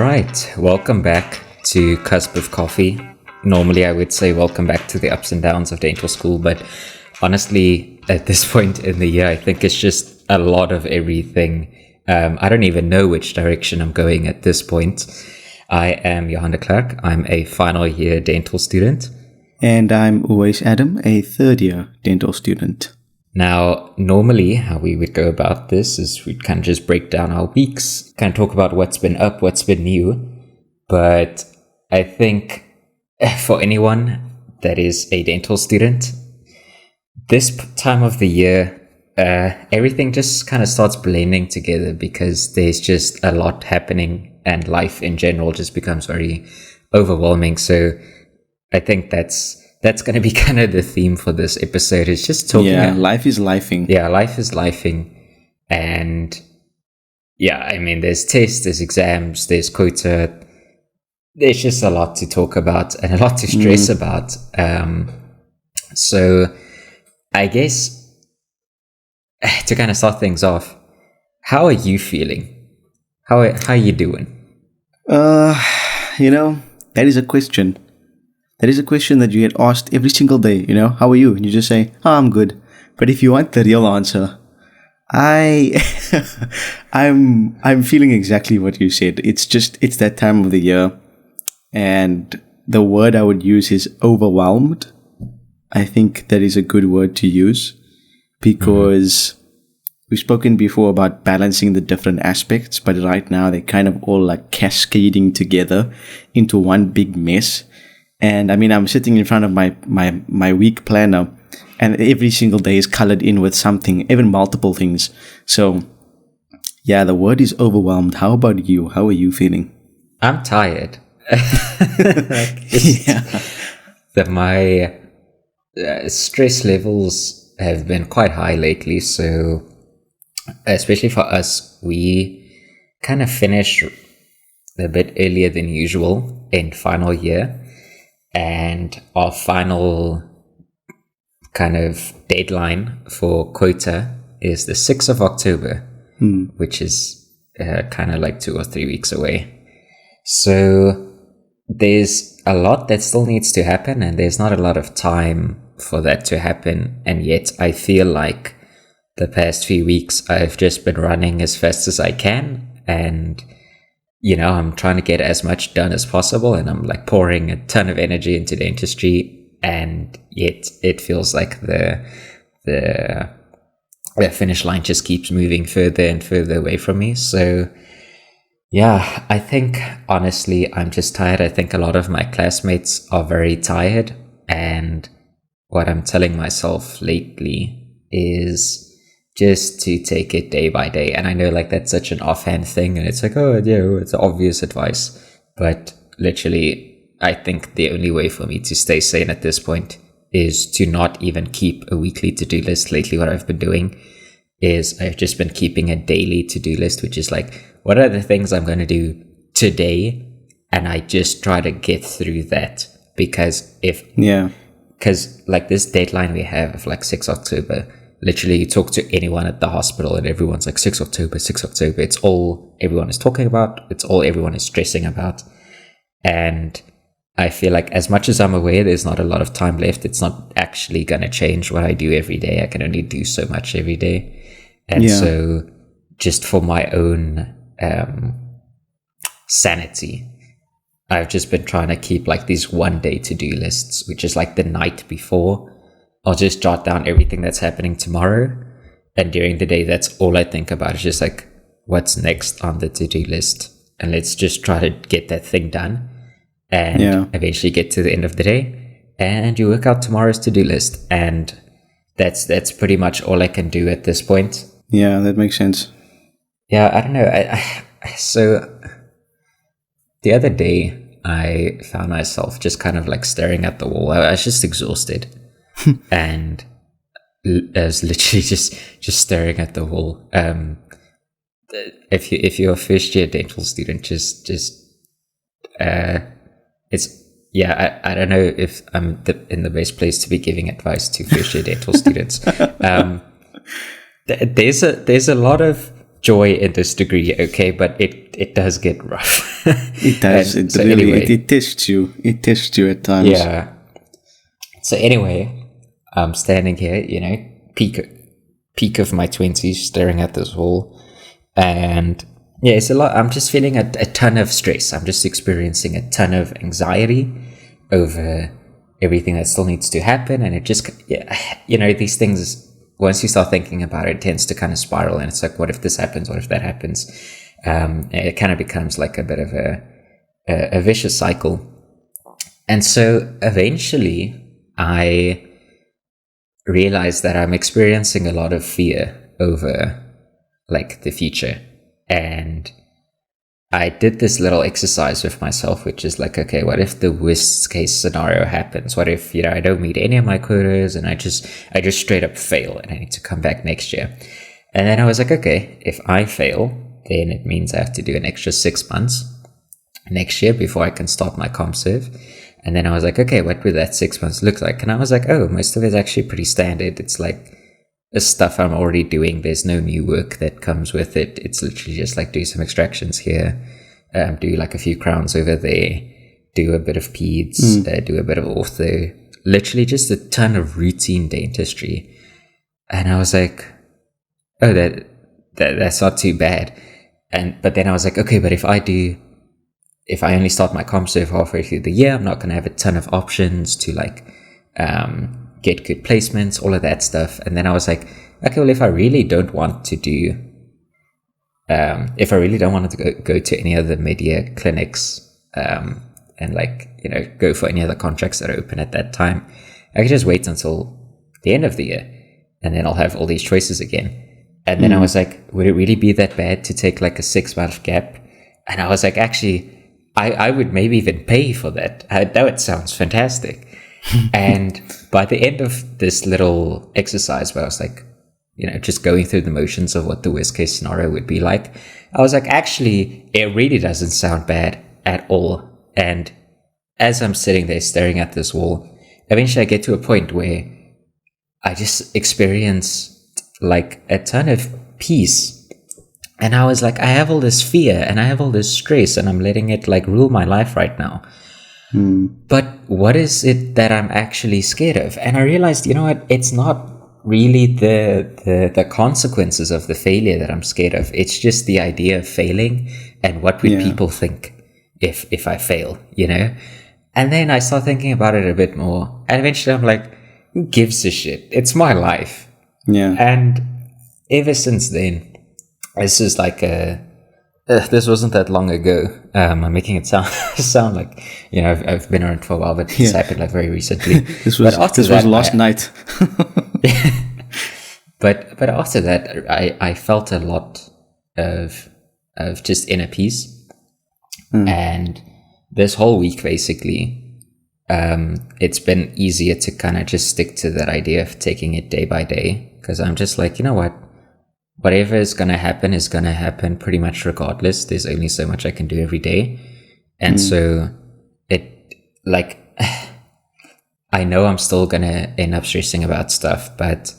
right, welcome back to Cusp of Coffee. Normally I would say welcome back to the ups and downs of dental school, but honestly, at this point in the year, I think it's just a lot of everything. I don't even know which direction I'm going at this point. I am Johan and Klerk. I'm a final year dental student. And I'm Uwais Adam, a third year dental student. Now, normally how we would go about this is we'd kind of just break down our weeks, kind of talk about what's been up, what's been new. But I think for anyone that is a dental student, this time of the year, everything just kind of starts blending together because there's just a lot happening and life in general just becomes very overwhelming. So I think that's going to be kind of the theme for this episode. It's just talking. Yeah, life is lifing. Yeah, life is lifing. And yeah, I mean, there's tests, there's exams, there's quota. There's just a lot to talk about and a lot to stress about. So I guess to kind of start things off, how are you feeling? How are you doing? That is a question. That is a question that you get asked every single day, how are you? And you just say, oh, I'm good. But if you want the real answer, I'm feeling exactly what you said. It's that time of the year. And the word I would use is overwhelmed. I think that is a good word to use because we've spoken before about balancing the different aspects, but right now they're kind of all like cascading together into one big mess. And I mean, I'm sitting in front of my week planner and every single day is colored in with something, even multiple things. So yeah, the word is overwhelmed. How about you? How are you feeling? I'm tired. My stress levels have been quite high lately. So especially for us, we kind of finish a bit earlier than usual in final year. And our final kind of deadline for quota is the 6th of October, which is kind of like 2 or 3 weeks away. So there's a lot that still needs to happen, and there's not a lot of time for that to happen. And yet I feel like the past few weeks I've just been running as fast as I can, and I'm trying to get as much done as possible, and I'm like pouring a ton of energy into dentistry, and yet it feels like the finish line just keeps moving further and further away from me. So yeah, I think honestly I'm just tired. I think a lot of my classmates are very tired, and what I'm telling myself lately is just to take it day by day. And I know like that's such an offhand thing, and it's like, oh yeah, it's obvious advice. But literally, I think the only way for me to stay sane at this point is to not even keep a weekly to-do list. Lately, what I've been doing is I've just been keeping a daily to-do list, which is like, what are the things I'm going to do today? And I just try to get through that because like this deadline we have of like 6 October, literally, you talk to anyone at the hospital and everyone's like 6 October, 6 October. It's all everyone is talking about. It's all everyone is stressing about. And I feel like as much as I'm aware there's not a lot of time left, it's not actually going to change what I do every day. I can only do so much every day. And so just for my own sanity, I've just been trying to keep like these 1 day to-do lists, which is like the night before. I'll just jot down everything that's happening tomorrow. And during the day, that's all I think about. It's just like, what's next on the to-do list? And let's just try to get that thing done. And eventually get to the end of the day. And you work out tomorrow's to-do list. And that's pretty much all I can do at this point. Yeah, that makes sense. Yeah, I don't know. So the other day, I found myself just kind of like staring at the wall. I was just exhausted. And I was literally just staring at the wall. If you're a first year dental student, I don't know if I'm in the best place to be giving advice to first year dental students. There's a lot of joy in this degree, okay, but it does get rough. It does. And It so really anyway, it tests you. It tests you at times. yeah. So anyway, I'm standing here, peak of my 20s, staring at this wall, and yeah, it's a lot. I'm just feeling a ton of stress. I'm just experiencing a ton of anxiety over everything that still needs to happen, and it just, these things. Once you start thinking about it, it tends to kind of spiral, and it's like, what if this happens? What if that happens? It kind of becomes like a bit of a vicious cycle. And so eventually I realized that I'm experiencing a lot of fear over like the future. And I did this little exercise with myself, which is like, okay, what if the worst case scenario happens? What if, I don't meet any of my quotas and I just straight up fail and I need to come back next year? And then I was like, okay, if I fail, then it means I have to do an extra 6 months next year before I can start my ComServe. And then I was like, okay, what would that 6 months look like? And I was like, oh, most of it's actually pretty standard. It's like the stuff I'm already doing. There's no new work that comes with it. It's literally just like do some extractions here, do like a few crowns over there, do a bit of peds, do a bit of ortho, literally just a ton of routine dentistry. And I was like, oh, that's not too bad. But then I was like, okay, but if I only start my ComServe halfway through the year, I'm not going to have a ton of options to like get good placements, all of that stuff. And then I was like, okay, well, if I really don't want to go to any other media clinics and like, go for any other contracts that are open at that time, I could just wait until the end of the year and then I'll have all these choices again. And then I was like, would it really be that bad to take like a 6-month gap? And I was like, actually, I would maybe even pay for that. That sounds fantastic. And by the end of this little exercise where I was like, just going through the motions of what the worst case scenario would be like, I was like, actually, it really doesn't sound bad at all. And as I'm sitting there staring at this wall, eventually I get to a point where I just experience like a ton of peace. And I was like, I have all this fear and I have all this stress and I'm letting it like rule my life right now. But what is it that I'm actually scared of? And I realized, what? It's not really the consequences of the failure that I'm scared of. It's just the idea of failing and what would people think if I fail, And then I start thinking about it a bit more. And eventually I'm like, who gives a shit? It's my life. Yeah. And ever since then, this is like this wasn't that long ago. I'm making it sound like I've been around for a while, but it's happened like very recently. This was last night. But after that, I felt a lot of just inner peace, and this whole week basically, it's been easier to kind of just stick to that idea of taking it day by day, because I'm just like, whatever is going to happen pretty much regardless. There's only so much I can do every day. And so it like, I know I'm still going to end up stressing about stuff, but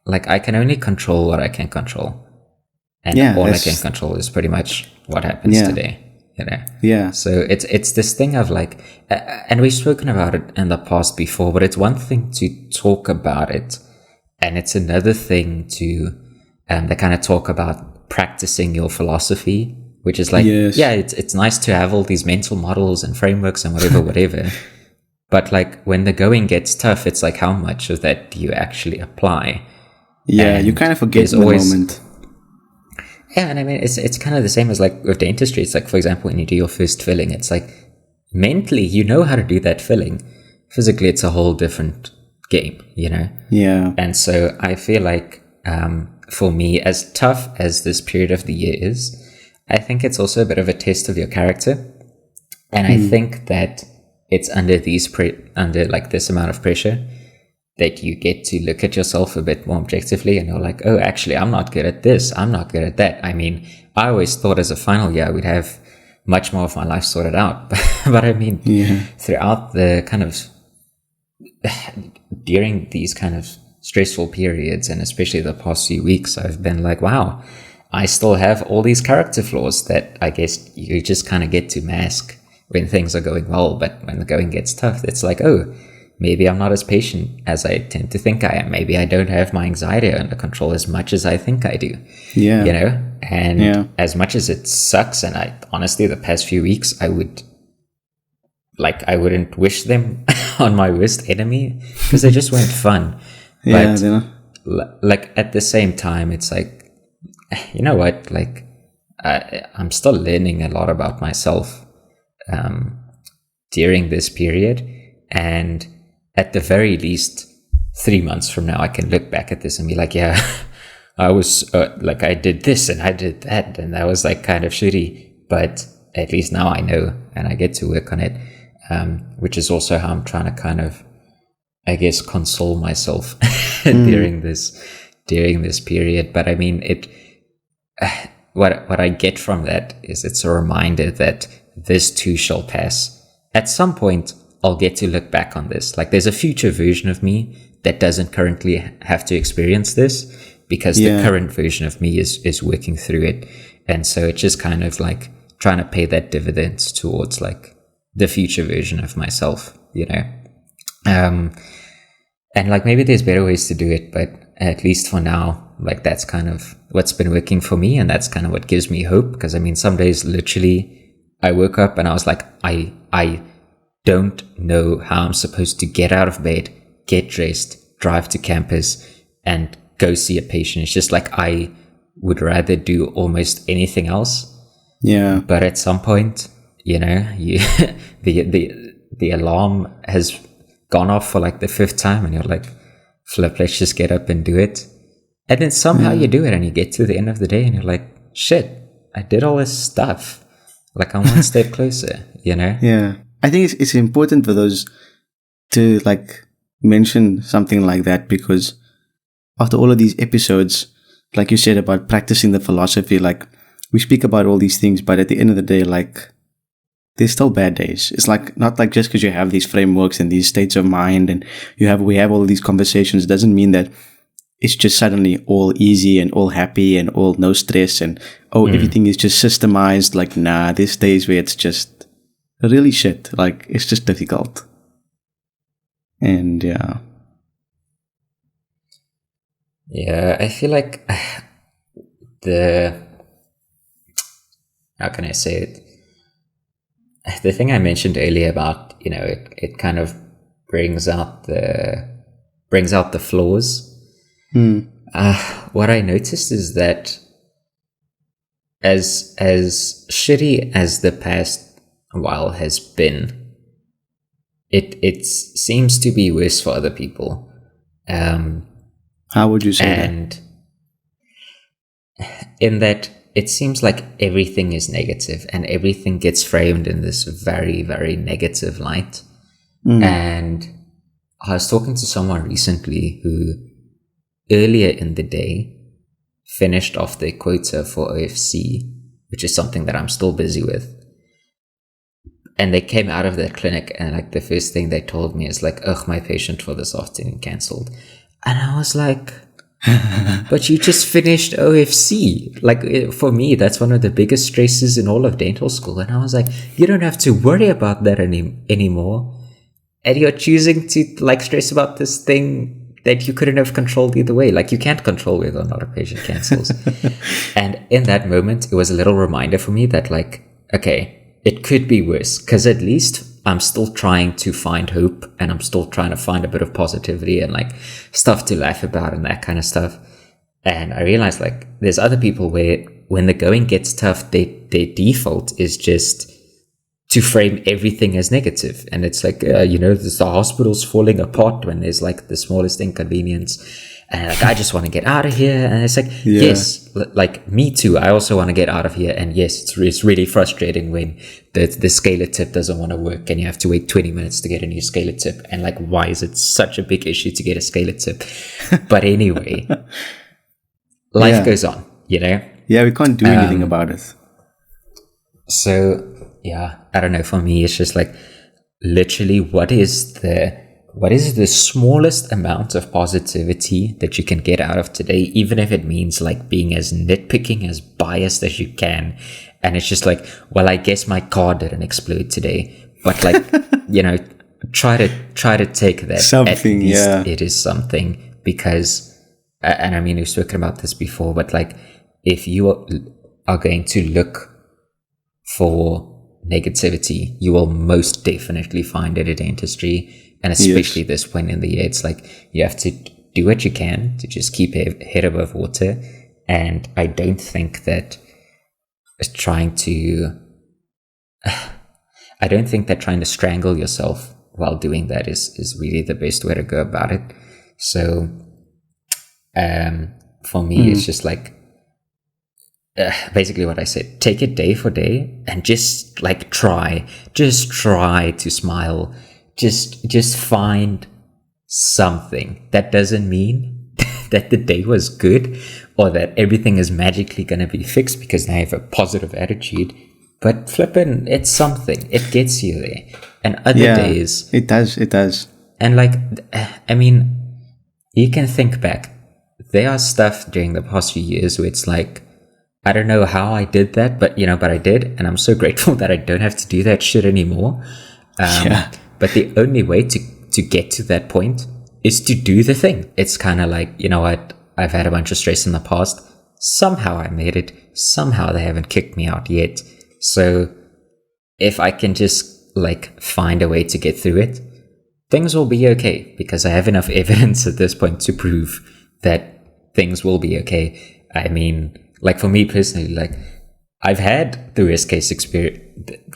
like I can only control what I can control. And all I can control is pretty much what happens today. Yeah. So it's this thing of like, and we've spoken about it in the past before, but it's one thing to talk about it, and it's another thing to kind of talk about practicing your philosophy, which is like, it's nice to have all these mental models and frameworks and whatever. But like when the going gets tough, it's like, how much of that do you actually apply? Yeah, you kind of forget in the moment. Yeah, and I mean, it's kind of the same as like with dentistry. It's like, for example, when you do your first filling, it's like mentally, you know how to do that filling. Physically, it's a whole different game, Yeah. And so I feel like for me, as tough as this period of the year is, I think it's also a bit of a test of your character. And I think that it's under like this amount of pressure that you get to look at yourself a bit more objectively, and you're like, oh, actually, I'm not good at this. I'm not good at that. I mean, I always thought as a final year I would have much more of my life sorted out. But I mean, throughout the kind of, during these kind of stressful periods, and especially the past few weeks, I've been like, wow, I still have all these character flaws that I guess you just kind of get to mask when things are going well. But when the going gets tough, it's like, oh, maybe I'm not as patient as I tend to think I am. Maybe I don't have my anxiety under control as much as I think I do. Yeah. You know? And as much as it sucks, and I honestly, the past few weeks, I wouldn't wish them on my worst enemy because they just weren't fun. But like at the same time, it's like, you know what? Like I'm still learning a lot about myself during this period, and at the very least 3 months from now, I can look back at this and be like, yeah, I was like, I did this and I did that, and that was like kind of shitty, but at least now I know and I get to work on it, which is also how I'm trying to kind of, I guess, console myself during this period. But I mean, what I get from that is it's a reminder that this too shall pass. At some point, I'll get to look back on this. Like, there's a future version of me that doesn't currently have to experience this because the current version of me is working through it. And so it's just kind of like trying to pay that dividends towards like the future version of myself, you know? And like maybe there's better ways to do it, but at least for now, like that's kind of what's been working for me. And that's kind of what gives me hope. Because I mean, some days literally I woke up and I was like, I don't know how I'm supposed to get out of bed, get dressed, drive to campus and go see a patient. It's just like I would rather do almost anything else. Yeah. But at some point, you know, the alarm has gone off for like the 5th time and you're like, flip, let's just get up and do it. And then somehow you do it and you get to the end of the day and you're like, shit, I did all this stuff. Like I'm one step closer, you know? Yeah. I think it's important for those to like mention something like that, because after all of these episodes, like you said about practicing the philosophy, like we speak about all these things, but at the end of the day, like there's still bad days. It's like not like just because you have these frameworks and these states of mind and we have all these conversations doesn't mean that it's just suddenly all easy and all happy and all no stress and everything is just systemized. Like, nah, there's days where it's just really shit. Like it's just difficult. And yeah, I feel like how can I say it? The thing I mentioned earlier about, you know, it kind of brings out the flaws. What I noticed is that as shitty as the past while has been, it seems to be worse for other people. How would you say and that? In that it seems like everything is negative and everything gets framed in this very, very negative light. And I was talking to someone recently who earlier in the day finished off their quota for OFC, which is something that I'm still busy with. And they came out of their clinic and like the first thing they told me is like, ugh, my patient for this afternoon cancelled. And I was like, but you just finished OFC. Like for me, that's one of the biggest stresses in all of dental school. And I was like, you don't have to worry about that anymore. And you're choosing to like stress about this thing that you couldn't have controlled either way. Like you can't control whether or not a patient cancels. And in that moment, it was a little reminder for me that like, okay, it could be worse, because at least I'm still trying to find hope and I'm still trying to find a bit of positivity and like stuff to laugh about and that kind of stuff. And I realized like there's other people where when the going gets tough, their default is just to frame everything as negative. And it's like, you know, the hospital's falling apart when there's like the smallest inconvenience. And like, I just want to get out of here. And it's like, yes, like me too. I also want to get out of here. And yes, it's really frustrating when the scaler tip doesn't want to work and you have to wait 20 minutes to get a new scaler tip. And like, why is it such a big issue to get a scaler tip? But anyway, life goes on, you know? Yeah, we can't do anything about it. So, yeah, I don't know. For me, it's just like literally what is the what is the smallest amount of positivity that you can get out of today, even if it means like being as nitpicking, as biased as you can. And it's just like, well, I guess my car didn't explode today, but like, try to take that. Something, at least yeah. it is something, because, and I mean, we've spoken about this before, but like, if you are going to look for negativity, you will most definitely find it in dentistry. And especially this point in the year, it's like you have to do what you can to just keep head above water. And I don't think that trying to strangle yourself while doing that is really the best way to go about it. So for me, it's just like, basically what I said, take it day for day and just like try to smile. Just find something. That doesn't mean that the day was good or that everything is magically going to be fixed because now you have a positive attitude, but flipping, it's something. It gets you there. And other days, it does. And like, I mean, you can think back. There are stuff during the past few years where it's like, I don't know how I did that, but I did, and I'm so grateful that I don't have to do that shit anymore. But the only way to get to that point is to do the thing. It's kind of like, you know what? I've had a bunch of stress in the past. Somehow I made it. Somehow they haven't kicked me out yet. So if I can just like find a way to get through it, things will be okay, because I have enough evidence at this point to prove that things will be okay. I mean, like for me personally, like I've had the worst case experience,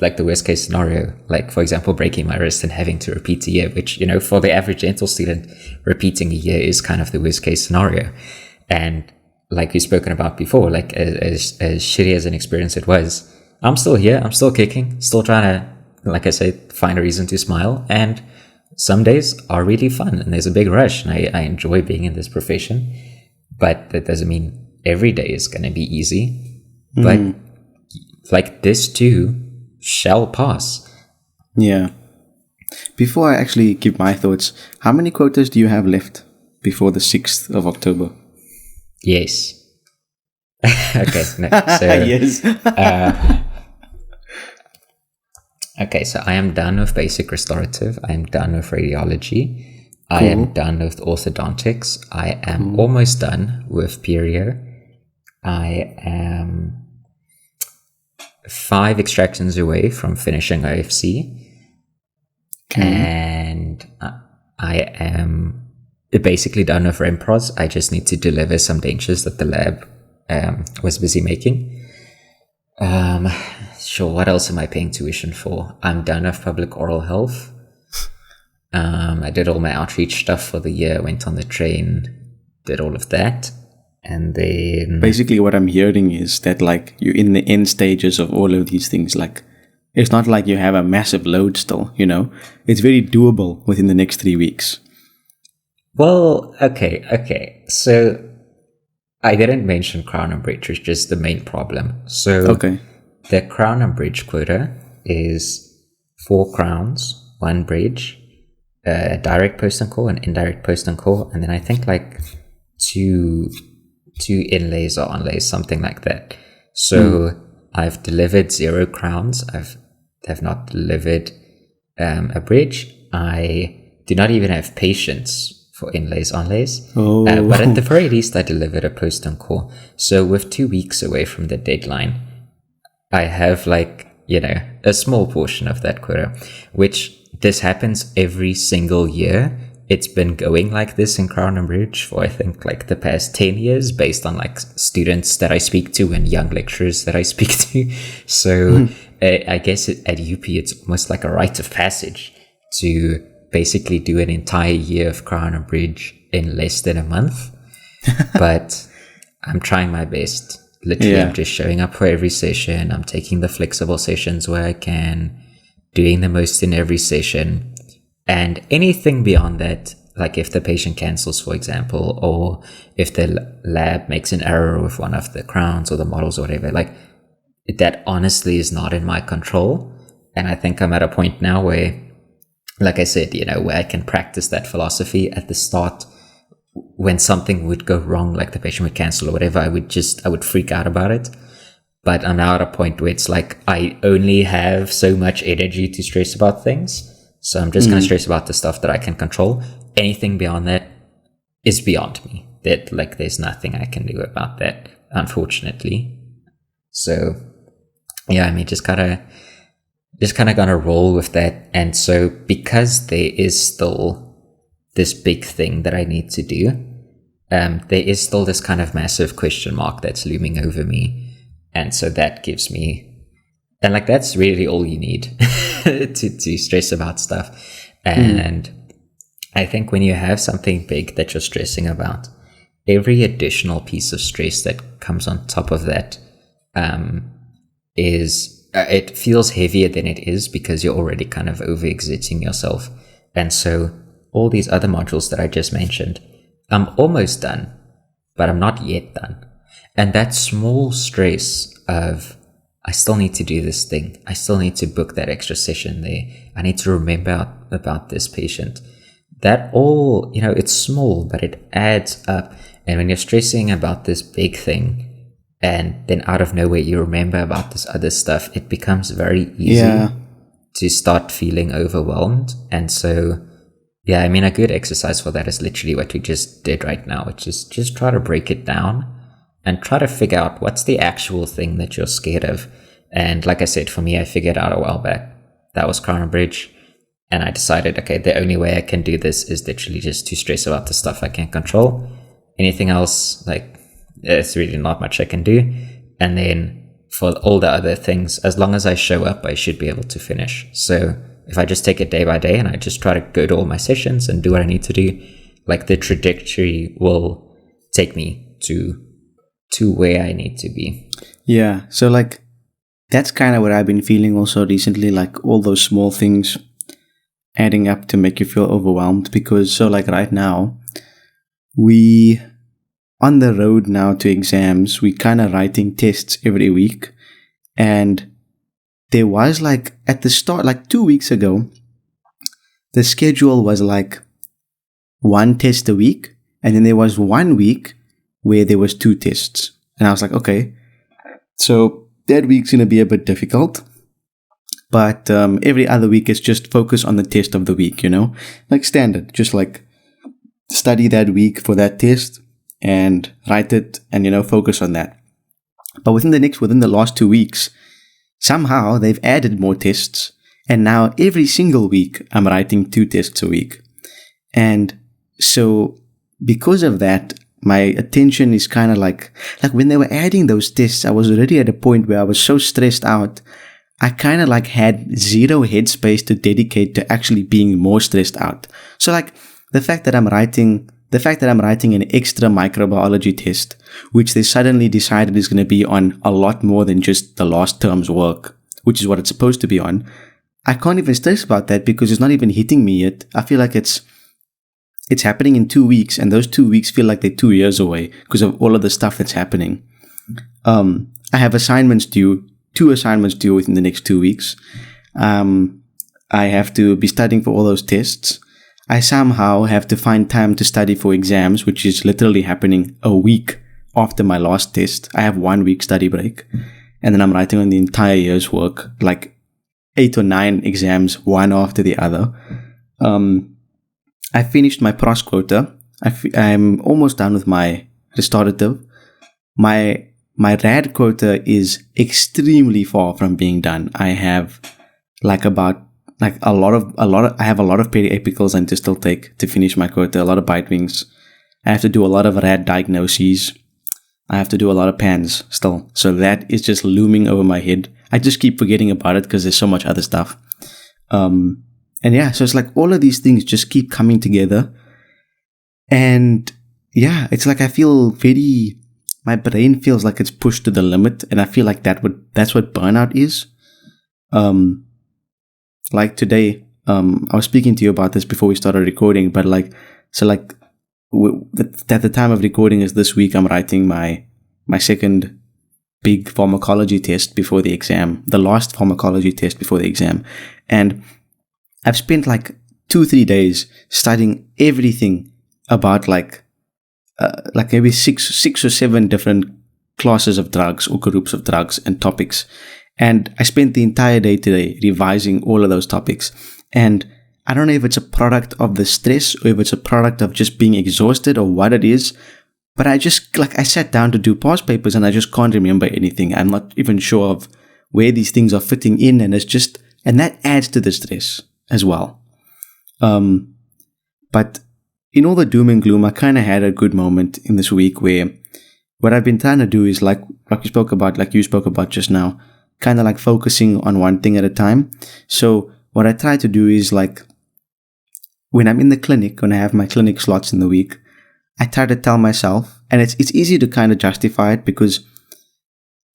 like the worst case scenario, like for example, breaking my wrist and having to repeat a year, which, for the average dental student, repeating a year is kind of the worst case scenario. And like we've spoken about before, like as shitty as an experience it was, I'm still here. I'm still kicking, still trying to, like I said, find a reason to smile. And some days are really fun and there's a big rush, and I enjoy being in this profession, but that doesn't mean every day is going to be easy. But like this too shall pass. Yeah. Before I actually give my thoughts, how many quotas do you have left before the 6th of October? Yes. Okay. No, so, yes. Okay, so I am done with basic restorative. I am done with radiology. Cool. I am done with orthodontics. I am almost done with perio. I am 5 extractions away from finishing OFC. And I am basically done with Rempros. I just need to deliver some dentures that the lab was busy making. Sure, what else am I paying tuition for? I'm done with public oral health. I did all my outreach stuff for the year, went on the train, did all of that. And then basically what I'm hearing is that like you're in the end stages of all of these things. Like it's not like you have a massive load still, it's very doable within the next 3 weeks. Well, okay. So I didn't mention crown and bridge, which is just the main problem. So the crown and bridge quota is 4 crowns, 1 bridge, direct post-on-call and indirect post-on-call, and then I think like two inlays or onlays, something like that. So I've delivered 0 crowns. Have not delivered a bridge. I do not even have patience for inlays, onlays. But at the very least, I delivered a post-on-call. So with 2 weeks away from the deadline, I have like, a small portion of that quota, which this happens every single year. It's been going like this in Crown and Bridge for I think like the past 10 years based on like students that I speak to and young lecturers that I speak to. So I guess at UP it's almost like a rite of passage to basically do an entire year of Crown and Bridge in less than a month. But I'm trying my best. Literally, I'm just showing up for every session. I'm taking the flexible sessions where I can, doing the most in every session. And anything beyond that, like if the patient cancels, for example, or if the lab makes an error with one of the crowns or the models or whatever, like that honestly is not in my control. And I think I'm at a point now where like I said, where I can practice that philosophy at the start. When something would go wrong, like the patient would cancel or whatever, I would freak out about it. But I'm now at a point where it's like I only have so much energy to stress about things. So I'm just going to stress about the stuff that I can control. Anything beyond that is beyond me. That, like, there's nothing I can do about that, unfortunately. So yeah, I mean, just kind of gonna roll with that. And so because there is still this big thing that I need to do, there is still this kind of massive question mark that's looming over me. And so that gives me, and like, that's really all you need to stress about stuff. And I think when you have something big that you're stressing about, every additional piece of stress that comes on top of that it feels heavier than it is, because you're already kind of overexerting yourself. And so all these other modules that I just mentioned, I'm almost done, but I'm not yet done. And that small stress of, I still need to do this thing, I still need to book that extra session there, I need to remember about this patient, that all, it's small, but it adds up. And when you're stressing about this big thing, and then out of nowhere you remember about this other stuff, it becomes very easy to start feeling overwhelmed. And so, yeah, I mean, a good exercise for that is literally what we just did right now, which is just try to break it down and try to figure out what's the actual thing that you're scared of. And like I said, for me, I figured out a while back, that was Crown Bridge. And I decided, okay, the only way I can do this is literally just to stress about the stuff I can't control. Anything else, like, it's really not much I can do. And then for all the other things, as long as I show up, I should be able to finish. So if I just take it day by day and I just try to go to all my sessions and do what I need to do, like, the trajectory will take me to where I need to be. Yeah. So like, that's kind of what I've been feeling also recently, like all those small things adding up to make you feel overwhelmed. Because so like right now, we on the road now to exams, we kind of writing tests every week. And there was like at the start, like 2 weeks ago, the schedule was like 1 test a week. And then there was 1 week where there was 2 tests. And I was like, okay, so that week's going to be a bit difficult. But every other week is just focus on the test of the week, like standard, just like study that week for that test and write it and, focus on that. But within the last 2 weeks, somehow they've added more tests. And now every single week I'm writing 2 tests a week. And so because of that, my attention is kind of like when they were adding those tests, I was already at a point where I was so stressed out. I kind of like had zero headspace to dedicate to actually being more stressed out. So like the fact that I'm writing an extra microbiology test, which they suddenly decided is going to be on a lot more than just the last term's work, which is what it's supposed to be on. I can't even stress about that because it's not even hitting me yet. I feel like it's happening in 2 weeks, and those 2 weeks feel like they're 2 years away because of all of the stuff that's happening. I have 2 assignments due within the next 2 weeks. I have to be studying for all those tests. I somehow have to find time to study for exams, which is literally happening a week after my last test. I have 1 week study break, and then I'm writing on the entire year's work, like 8 or 9 exams, one after the other. I finished my pros quota. I'm almost done with my restorative. My rad quota is extremely far from being done. I have I have a lot of periapicals I need to still take to finish my quota, a lot of bite wings. I have to do a lot of rad diagnoses. I have to do a lot of pans still. So that is just looming over my head. I just keep forgetting about it because there's so much other stuff. And yeah, so it's like all of these things just keep coming together. And yeah, it's like I feel my brain feels like it's pushed to the limit. And I feel like that's what burnout is. Like today, I was speaking to you about this before we started recording, but at the time of recording is this week, I'm writing my second big pharmacology test before the exam, the last pharmacology test before the exam. And I've spent like 2-3 days studying everything about like maybe six or seven different classes of drugs or groups of drugs and topics. And I spent the entire day today revising all of those topics. And I don't know if it's a product of the stress or if it's a product of just being exhausted or what it is. But I just, I sat down to do past papers and I just can't remember anything. I'm not even sure of where these things are fitting in. And that adds to the stress as well. But in all the doom and gloom, I kind of had a good moment in this week where what I've been trying to do is like you spoke about just now, kind of like focusing on one thing at a time. So what I try to do is like when I'm in the clinic, when I have my clinic slots in the week, I try to tell myself, and it's easy to kind of justify it because,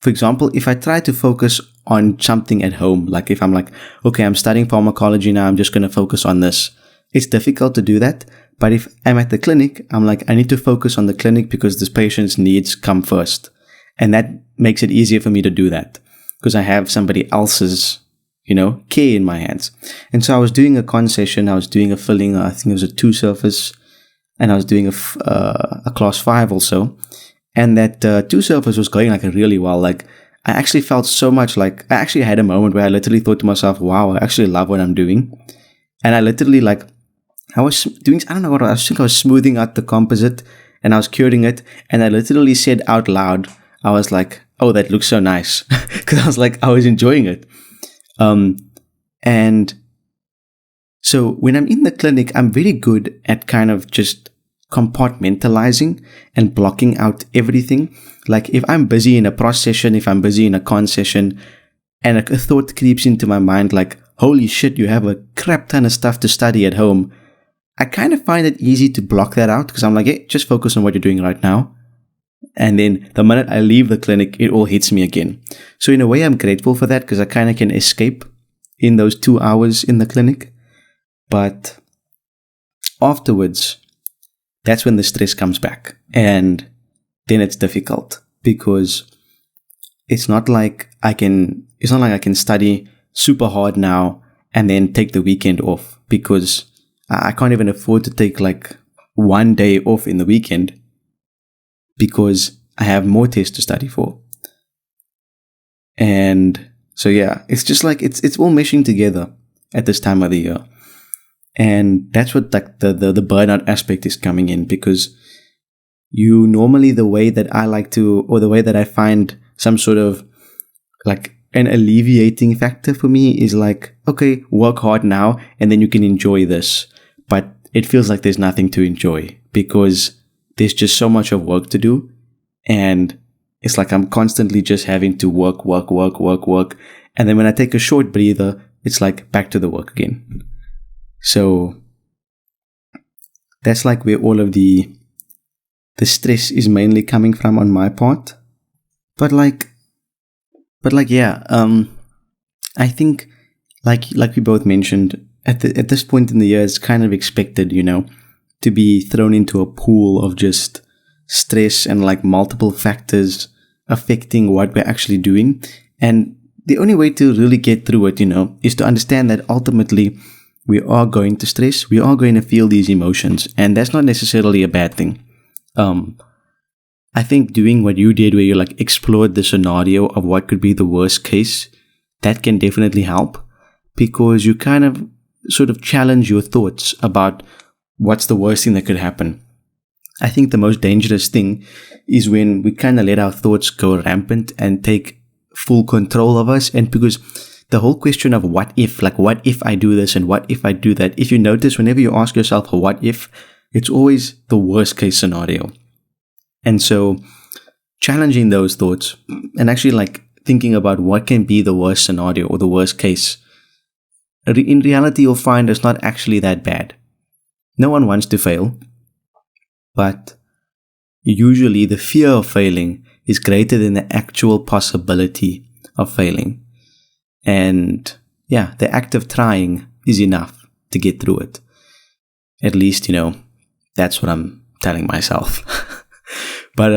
for example, if I try to focus on something at home, like if I'm like, okay, I'm studying pharmacology now, I'm just going to focus on this. It's difficult to do that. But if I'm at the clinic, I'm like, I need to focus on the clinic because this patient's needs come first. And that makes it easier for me to do that because I have somebody else's, care in my hands. And so I was doing a con session. I was doing a filling. I think it was a 2 surface. And I was doing a class 5 also. And that 2 surface was going like really well. Like I actually felt so much I actually had a moment where I literally thought to myself, wow, I actually love what I'm doing. And I literally I was doing, I don't know what I think I was smoothing out the composite and I was curing it. And I literally said out loud, I was like, oh, that looks so nice. Because I was enjoying it. And so when I'm in the clinic, I'm very good at kind of just compartmentalizing and blocking out everything. Like if I'm busy in a pros session, if I'm busy in a con session, and a thought creeps into my mind like, holy shit, you have a crap ton of stuff to study at home. I kind of find it easy to block that out because I'm like, hey, just focus on what you're doing right now. And then the minute I leave the clinic, it all hits me again. So in a way, I'm grateful for that because I kind of can escape in those 2 hours in the clinic. But afterwards, that's when the stress comes back. And then it's difficult because it's not like I can study super hard now and then take the weekend off because I can't even afford to take like 1 day off in the weekend because I have more tests to study for. And so yeah, it's just like it's all meshing together at this time of the year. And that's what like the burnout aspect is coming in because you normally the way that I like to, or the way that I find some sort of like an alleviating factor for me is like, okay, work hard now and then you can enjoy this. But it feels like there's nothing to enjoy because there's just so much of work to do. And it's like I'm constantly just having to work. And then when I take a short breather, it's like back to the work again. So that's like where all of the stress is mainly coming from on my part. But yeah, I think like we both mentioned, at this point in the year, it's kind of expected, to be thrown into a pool of just stress and like multiple factors affecting what we're actually doing. And the only way to really get through it, is to understand that ultimately we are going to stress, we are going to feel these emotions, and that's not necessarily a bad thing. I think doing what you did where you like explored the scenario of what could be the worst case, that can definitely help because you kind of sort of challenge your thoughts about what's the worst thing that could happen. I think the most dangerous thing is when we kind of let our thoughts go rampant and take full control of us. And because the whole question of what if I do this and what if I do that, if you notice, whenever you ask yourself a what if, it's always the worst case scenario. And so challenging those thoughts and actually like thinking about what can be the worst scenario or the worst case, in reality, you'll find it's not actually that bad. No one wants to fail, but usually the fear of failing is greater than the actual possibility of failing. And yeah, the act of trying is enough to get through it. At least, that's what I'm telling myself. But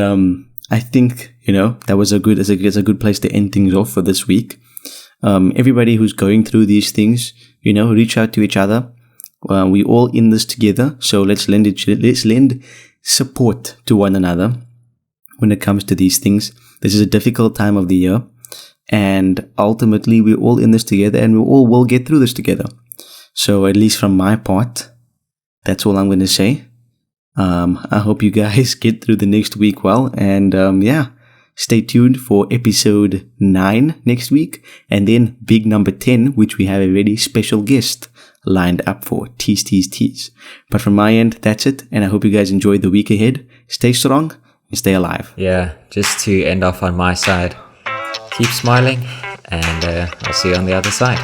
I think, that's a good place to end things off for this week. Everybody who's going through these things, reach out to each other. We all in this together, so let's lend support to one another when it comes to these things. This is a difficult time of the year, and ultimately we're all in this together, and we all will get through this together. So at least from my part, that's all I'm going to say. I hope you guys get through the next week well, and stay tuned for episode 9 next week, and then big number 10, which we have a very special guest lined up for. Tease. But from my end, that's it, and I hope you guys enjoy the week ahead. Stay strong and stay alive. Yeah, just to end off on my side, keep smiling, and I'll see you on the other side.